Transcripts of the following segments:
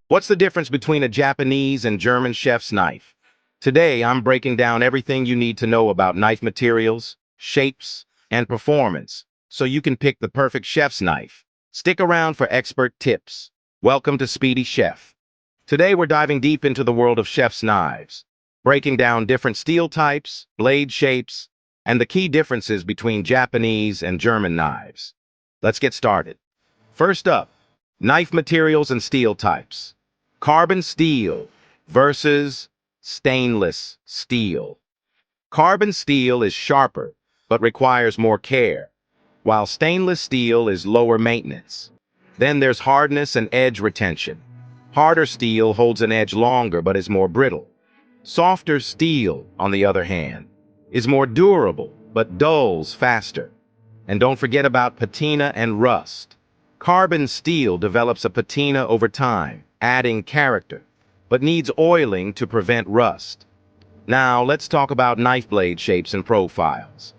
What's the difference between a Japanese and German chef's knife? Today, I'm breaking down everything you need to know about knife materials, shapes, and performance, so you can pick the perfect chef's knife. Stick around for expert tips. Welcome to Speedy Chef. Today, we're diving deep into the world of chef's knives, breaking down different steel types, blade shapes, and the key differences between Japanese and German knives. Let's get started. First up, knife materials and steel types. Carbon steel versus stainless steel. Carbon steel is sharper, but requires more care, while stainless steel is lower maintenance. Then there's hardness and edge retention. Harder steel holds an edge longer but is more brittle. Softer steel, on the other hand, is more durable but dulls faster. And don't forget about patina and rust. Carbon steel develops a patina over time, adding character, but needs oiling to prevent rust. Now, let's talk about knife blade shapes and profiles.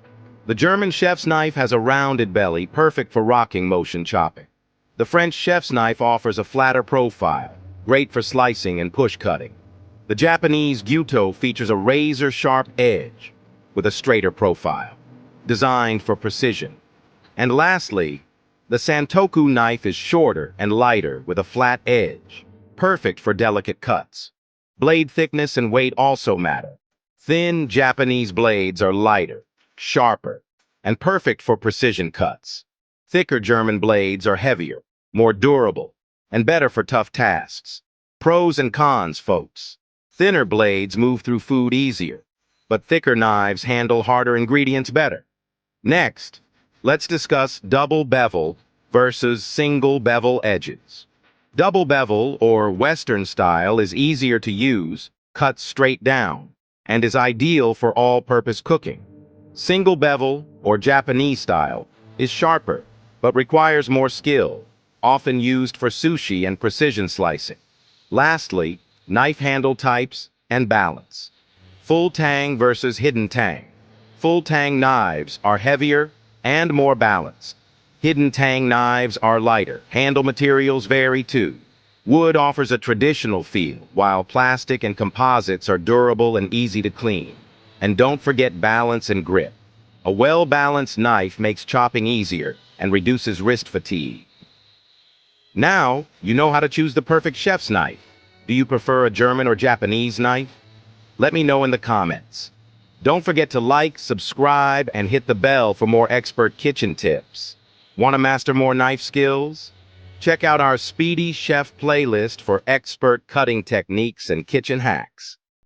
The German chef's knife has a rounded belly, perfect for rocking motion chopping. The French chef's knife offers a flatter profile, great for slicing and push cutting. The Japanese Gyuto features a razor-sharp edge with a straighter profile, designed for precision. And lastly, the Santoku knife is shorter and lighter with a flat edge, perfect for delicate cuts. Blade thickness and weight also matter. Thin Japanese blades are lighter, sharper, and perfect for precision cuts. Thicker German blades are heavier, more durable, and better for tough tasks. Pros and cons, folks. Thinner blades move through food easier, but thicker knives handle harder ingredients better. Next, let's discuss double bevel versus single bevel edges. Double bevel, or Western style, is easier to use, cuts straight down, and is ideal for all-purpose cooking. Single bevel, or Japanese style, is sharper, but requires more skill, often used for sushi and precision slicing. Lastly, knife handle types and balance. Full tang versus hidden tang. Full tang knives are heavier and more balanced. Hidden tang knives are lighter. Handle materials vary too. Wood offers a traditional feel, while plastic and composites are durable and easy to clean. And don't forget balance and grip. A well-balanced knife makes chopping easier and reduces wrist fatigue. Now, you know how to choose the perfect chef's knife. Do you prefer a German or Japanese knife? Let me know in the comments. Don't forget to like, subscribe, and hit the bell for more expert kitchen tips. Want to master more knife skills? Check out our Speedy Chef playlist for expert cutting techniques and kitchen hacks.